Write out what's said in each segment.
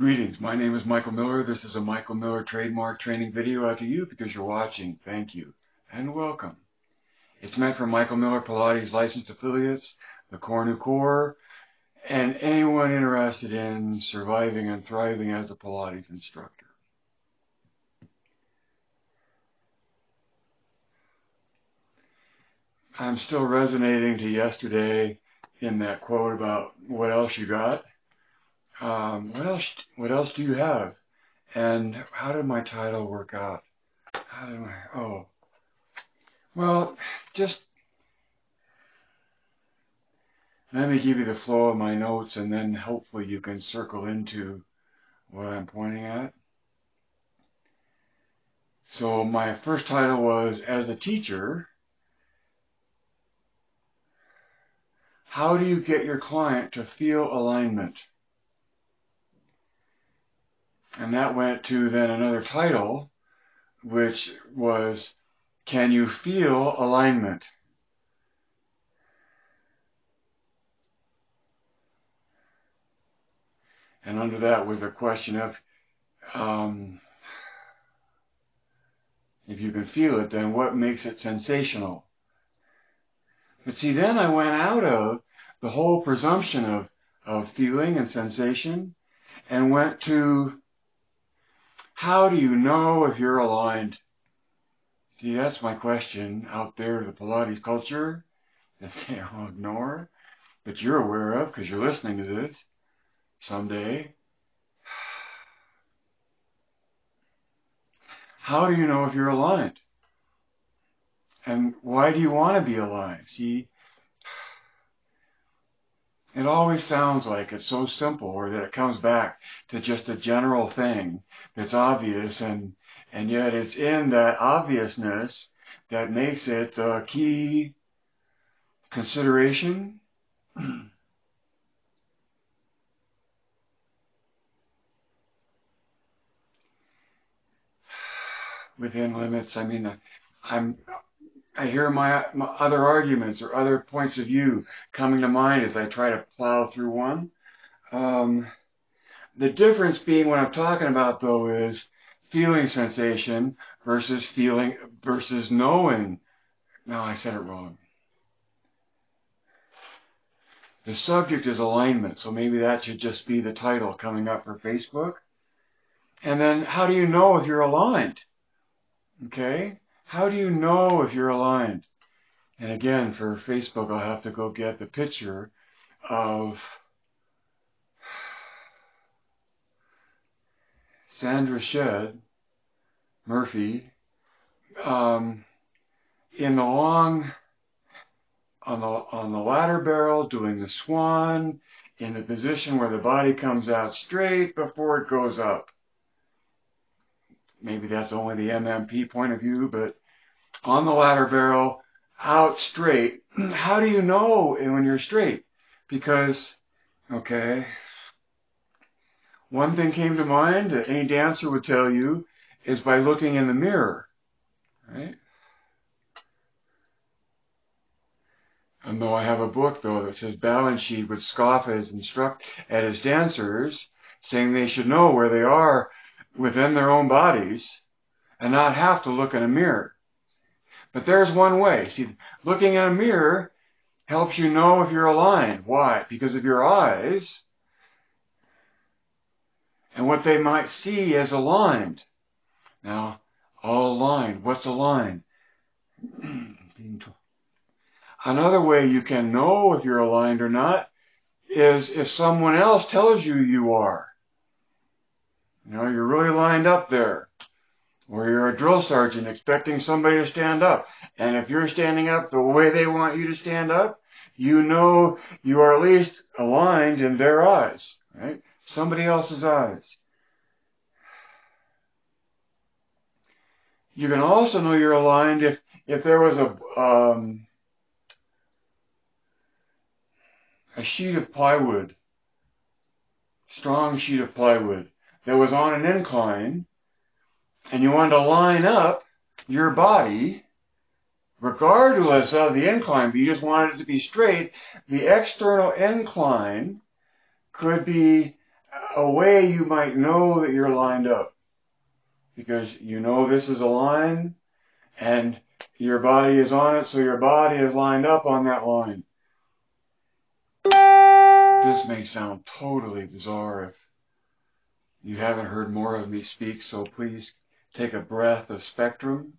Greetings, my name is Michael Miller. This is a Michael Miller trademark training video out to you because you're watching. Thank you and welcome. It's meant for Michael Miller Pilates licensed affiliates, the Core New Core, and anyone interested in surviving and thriving as a Pilates instructor. I'm still resonating to yesterday in that quote about what else you got. What else do you have? And how did my title work out? Well, just let me give you the flow of my notes and then hopefully you can circle into what I'm pointing at. So my first title was, as a teacher, how do you get your client to feel alignment? And that went to then another title, which was, can you feel alignment? And under that was a question of, if you can feel it, then what makes it sensational? But see, then I went out of the whole presumption of feeling and sensation and went to, how do you know if you're aligned? See, that's my question out there to the Pilates culture that they all ignore, but you're aware of because you're listening to this someday. How do you know if you're aligned? And why do you want to be aligned? See, it always sounds like it's so simple, or that it comes back to just a general thing that's obvious, and yet it's in that obviousness that makes it a key consideration. Within limits, I mean, I hear my other arguments or other points of view coming to mind as I try to plow through one. The difference being what I'm talking about, though, is feeling sensation versus knowing. No, I said it wrong. The subject is alignment, so maybe that should just be the title coming up for Facebook. And then, how do you know if you're aligned? Okay? How do you know if you're aligned? And again, for Facebook, I'll have to go get the picture of Sandra Shedd Murphy in the long, on the ladder barrel, doing the swan, in the position where the body comes out straight before it goes up. Maybe that's only the MMP point of view, but on the ladder barrel, out straight. How do you know when you're straight? Because, okay, one thing came to mind that any dancer would tell you is by looking in the mirror, right? And though I have a book, though, that says Balanchine would scoff at his dancers, saying they should know where they are within their own bodies and not have to look in a mirror. But there's one way. See, looking in a mirror helps you know if you're aligned. Why? Because of your eyes and what they might see as aligned. Now, all aligned. What's aligned? Another way you can know if you're aligned or not is if someone else tells you you are. You know, you're really lined up there. Or you're a drill sergeant expecting somebody to stand up. And if you're standing up the way they want you to stand up, you know you are at least aligned in their eyes, right? Somebody else's eyes. You can also know you're aligned if there was a sheet of plywood, strong sheet of plywood, that was on an incline, and you wanted to line up your body regardless of the incline, but you just wanted it to be straight. The external incline could be a way you might know that you're lined up. Because you know this is a line, and your body is on it, so your body is lined up on that line. This may sound totally bizarre if you haven't heard more of me speak, so please take a breath of spectrum.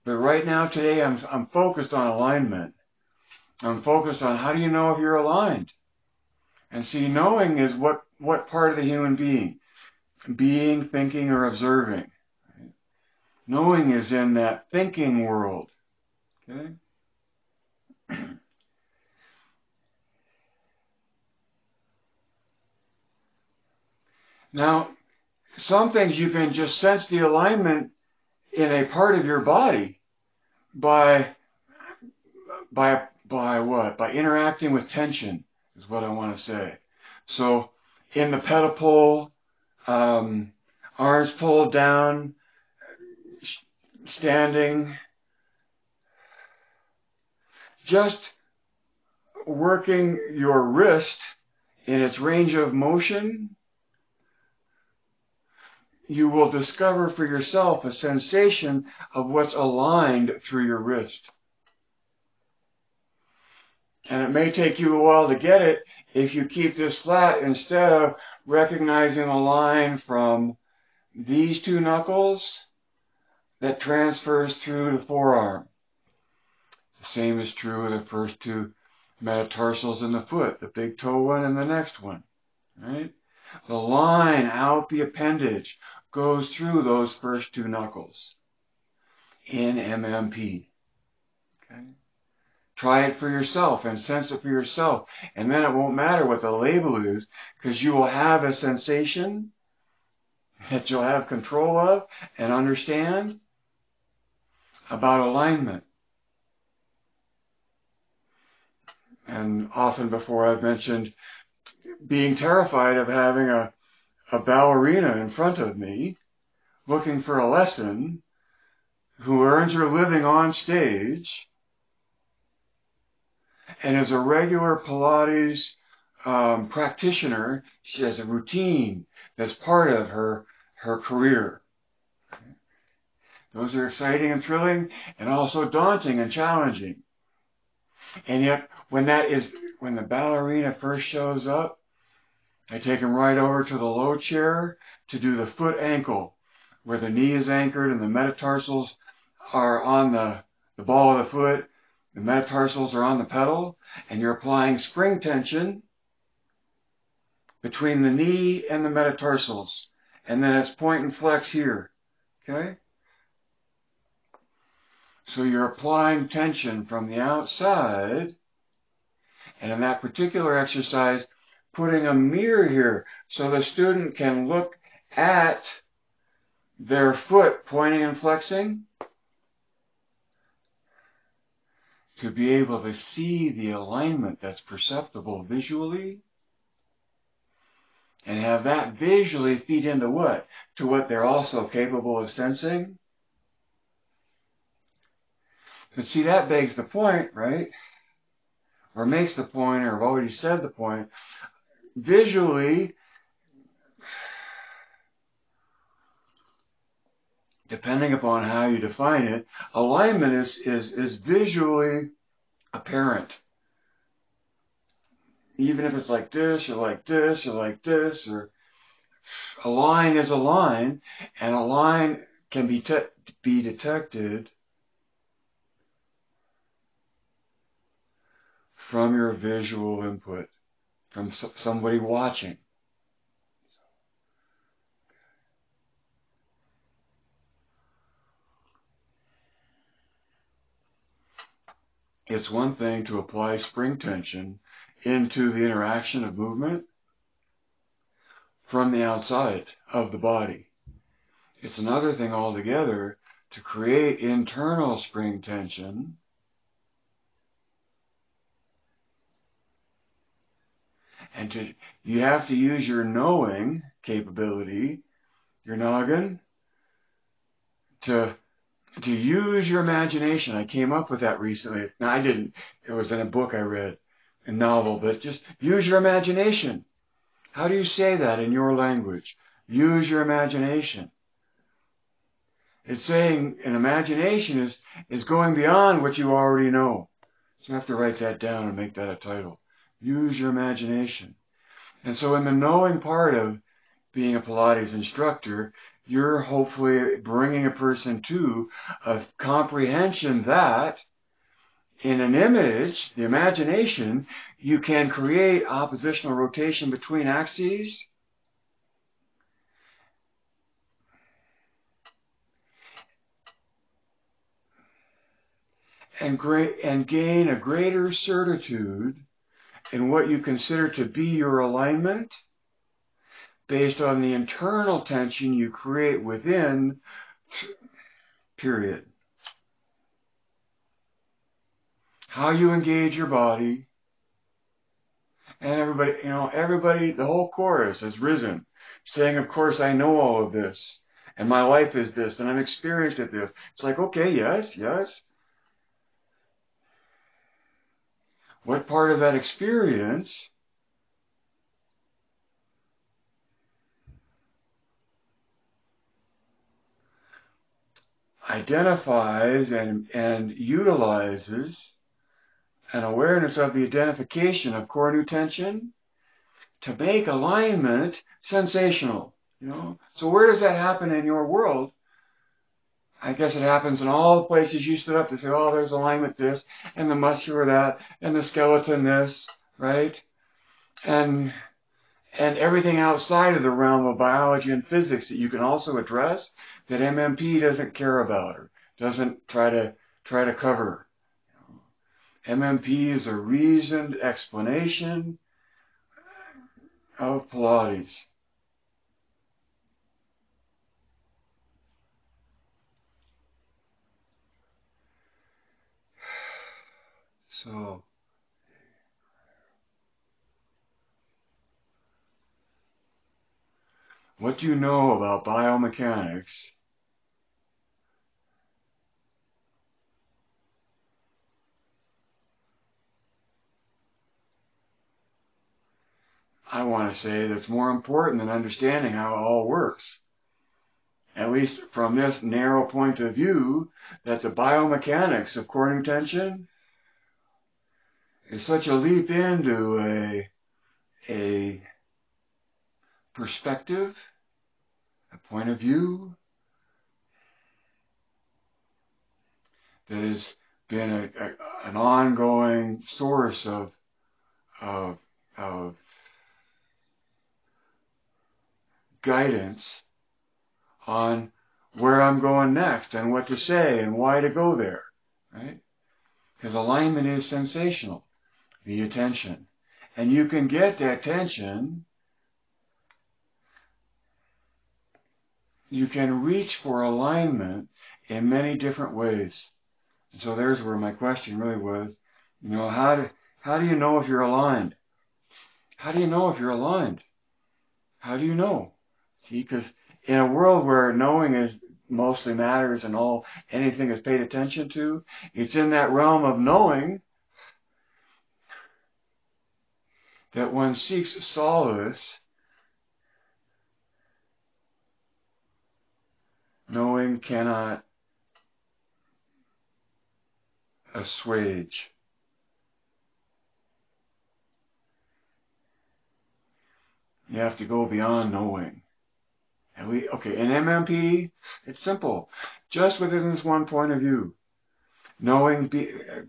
But right now, today, I'm focused on alignment. I'm focused on how do you know if you're aligned? And see, knowing is what part of the human being? Being, thinking, or observing. Knowing is in that thinking world. Okay? Now, some things you can just sense the alignment in a part of your body by what? By interacting with tension, is what I want to say. So, in the pedipole, arms pulled down, standing, just working your wrist in its range of motion, you will discover for yourself a sensation of what's aligned through your wrist. And it may take you a while to get it if you keep this flat instead of recognizing a line from these two knuckles that transfers through the forearm. The same is true of the first two metatarsals in the foot, the big toe one and the next one. Right? The line out the appendage goes through those first two knuckles in MMP. Okay? Try it for yourself and sense it for yourself. And then it won't matter what the label is, because you will have a sensation that you'll have control of and understand about alignment. And often before I've mentioned being terrified of having a ballerina in front of me looking for a lesson who earns her living on stage and is a regular Pilates practitioner. She has a routine that's part of her career. Those are exciting and thrilling and also daunting and challenging. And yet, when the ballerina first shows up, I take them right over to the low chair to do the foot ankle, where the knee is anchored and the metatarsals are on the ball of the foot, the metatarsals are on the pedal, and you're applying spring tension between the knee and the metatarsals. And then it's point and flex here. Okay? So you're applying tension from the outside, and in that particular exercise, putting a mirror here so the student can look at their foot pointing and flexing to be able to see the alignment that's perceptible visually, and have that visually feed into what? To what they're also capable of sensing. But see, that begs the point, right? Or makes the point, or I've already said the point. Visually, depending upon how you define it, alignment is visually apparent. Even if it's like this, or like this, or like this, or a line is a line, and a line can be detected from your visual input, from somebody watching. It's one thing to apply spring tension into the interaction of movement from the outside of the body. It's another thing altogether to create internal spring tension and you have to use your knowing capability, your noggin, to use your imagination. I came up with that recently. No, I didn't. It was in a book I read, a novel, but just use your imagination How do you say that in your language? Use your imagination. It's saying an imagination is going beyond what you already know. So you have to write that down and make that a title. Use your imagination. And so in the knowing part of being a Pilates instructor, you're hopefully bringing a person to a comprehension that in an image, the imagination, you can create oppositional rotation between axes and gain a greater certitude in what you consider to be your alignment based on the internal tension you create within, period. How you engage your body. And everybody, the whole chorus has risen, saying, of course, I know all of this, and my life is this, and I'm experienced at this. It's like, okay, yes, yes. What part of that experience identifies and utilizes an awareness of the identification of core new tension to make alignment sensational? So where does that happen in your world? I guess it happens in all the places you stood up to say, oh, there's alignment this, and the muscular that, and the skeleton this, right? And everything outside of the realm of biology and physics that you can also address that MMP doesn't care about or doesn't try to cover. MMP is a reasoned explanation of Pilates. So, what do you know about biomechanics I want to say that's more important than understanding how it all works? At least from this narrow point of view, that the biomechanics of core new tension is such a leap into a perspective, a point of view that has been an ongoing source of guidance on where I'm going next and what to say and why to go there, right? Because alignment is sensational, the attention. And you can get that tension, you can reach for alignment in many different ways. And so there's where my question really was, how do you know if you're aligned? How do you know if you're aligned? How do you know? See, because in a world where knowing is mostly matters and anything is paid attention to, it's in that realm of knowing that one seeks solace. Knowing cannot assuage. You have to go beyond knowing. And in MMP, it's simple. Just within this one point of view. Knowing,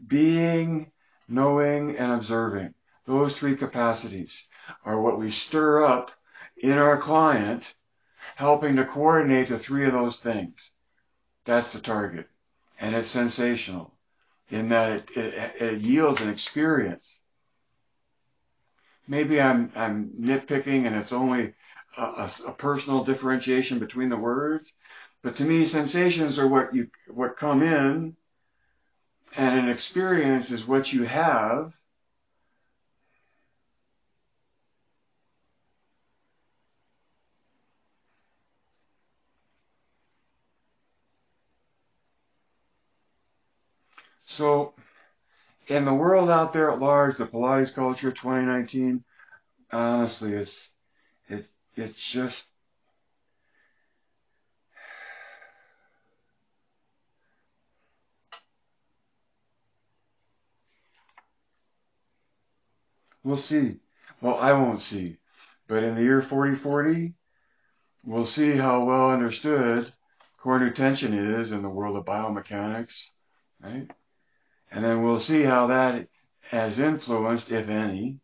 being, knowing, and observing. Those three capacities are what we stir up in our client, helping to coordinate the three of those things. That's the target. And it's sensational in that it yields an experience. Maybe I'm nitpicking and it's only a personal differentiation between the words, but to me sensations are what come in, and an experience is what you have. So in the world out there at large, the Pilates culture 2019, honestly, It's just, we'll see. Well, I won't see. But in the year 4040, we'll see how well understood core nutension is in the world of biomechanics, right? And then we'll see how that has influenced, if any,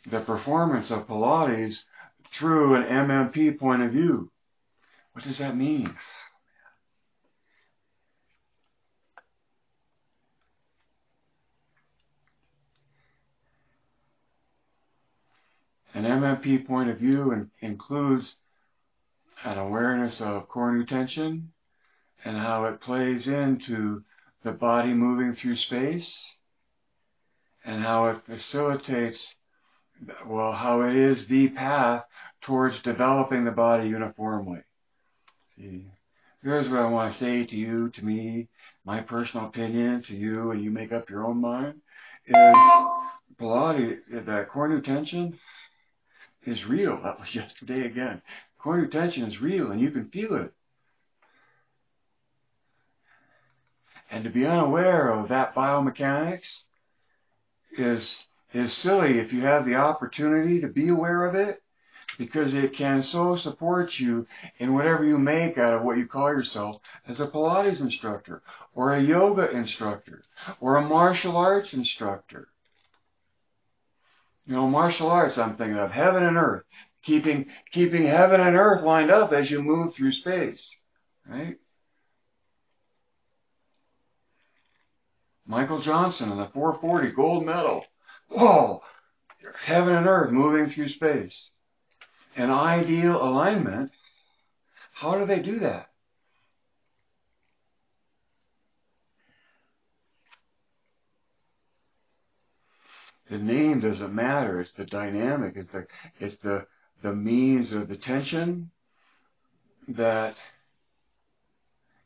the performance of Pilates through an MMP point of view. What does that mean? An MMP point of view includes an awareness of core nutension and how it plays into the body moving through space and how it facilitates, well, how it is the path towards developing the body uniformly. See, here's what I want to say to you, to me, my personal opinion to you, and you make up your own mind, is Pilates, that core nutension is real. That was yesterday again. Core nutension is real, and you can feel it. And to be unaware of that biomechanics is silly if you have the opportunity to be aware of it, because it can so support you in whatever you make out of what you call yourself as a Pilates instructor, or a yoga instructor, or a martial arts instructor. You know, martial arts, I'm thinking of heaven and earth, keeping heaven and earth lined up as you move through space, right? Michael Johnson in the 440 gold medal. Whoa! Heaven and earth moving through space. An ideal alignment. How do they do that? The name doesn't matter. It's the dynamic. It's the means of the tension that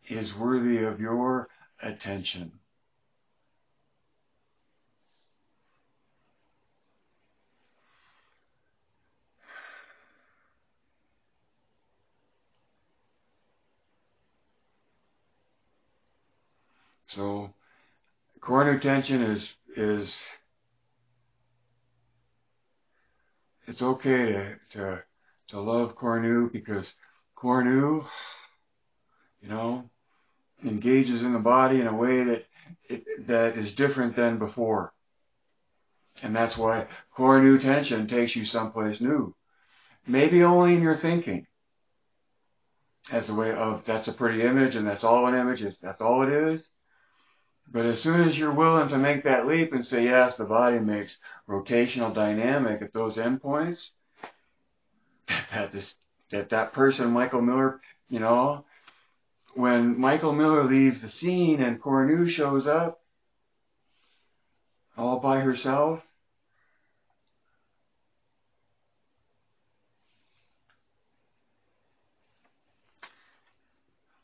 is worthy of your attention. So, core nutension is it's okay to love core nu, because core nu, you know, engages in the body in a way that is different than before. And that's why core nutension takes you someplace new. Maybe only in your thinking. As a way of, that's a pretty image and that's all an image, that's all it is. But as soon as you're willing to make that leap and say, yes, the body makes rotational dynamic at those endpoints, that person, Michael Miller, you know, when Michael Miller leaves the scene and core nu shows up all by herself,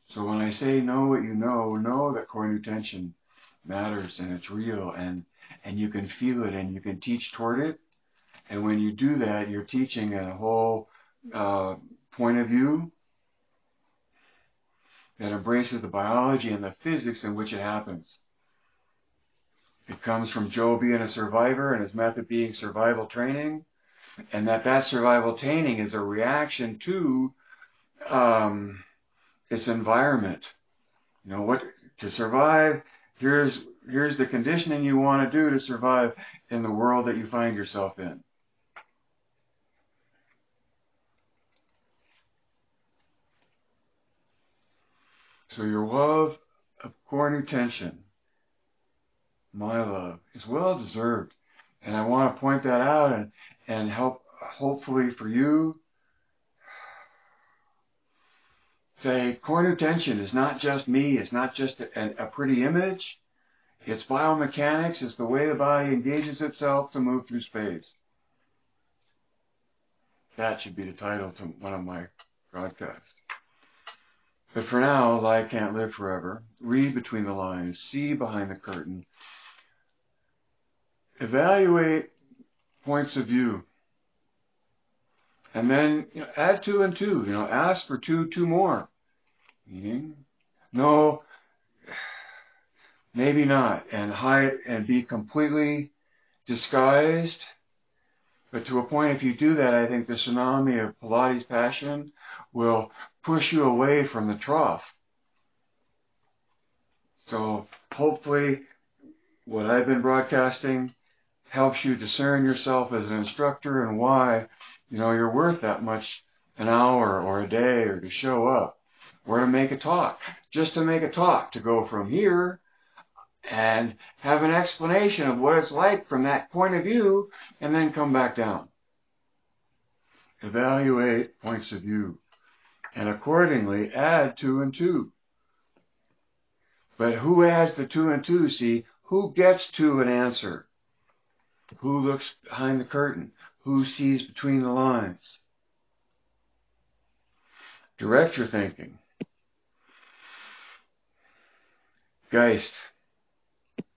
so when I say know what you know that core nutention matters and it's real, and you can feel it and you can teach toward it. And when you do that, you're teaching a whole point of view that embraces the biology and the physics in which it happens. It comes from Joe being a survivor and his method being survival training, and that survival training is a reaction to its environment. You know, what to survive, here's the conditioning you want to do to survive in the world that you find yourself in. So your love of core nutention, my love, is well deserved. And I want to point that out and help, hopefully for you, say core nutention is not just me, it's not just a pretty image, it's biomechanics, it's the way the body engages itself to move through space. That should be the title to one of my broadcasts. But for now, life can't live forever. Read between the lines, see behind the curtain, evaluate points of view. And then add 2 and 2. Ask for two more. Meaning, no, maybe not, and hide and be completely disguised. But to a point, if you do that, I think the tsunami of Pilates passion will push you away from the trough. So hopefully what I've been broadcasting helps you discern yourself as an instructor and why you're worth that much an hour or a day, or to show up, or to make a talk. Just to make a talk, to go from here and have an explanation of what it's like from that point of view, and then come back down. Evaluate points of view, and accordingly add 2 and 2. But who adds the 2 and 2? See, who gets to an answer? Who looks behind the curtain? Who sees between the lines? Direct your thinking. Geist.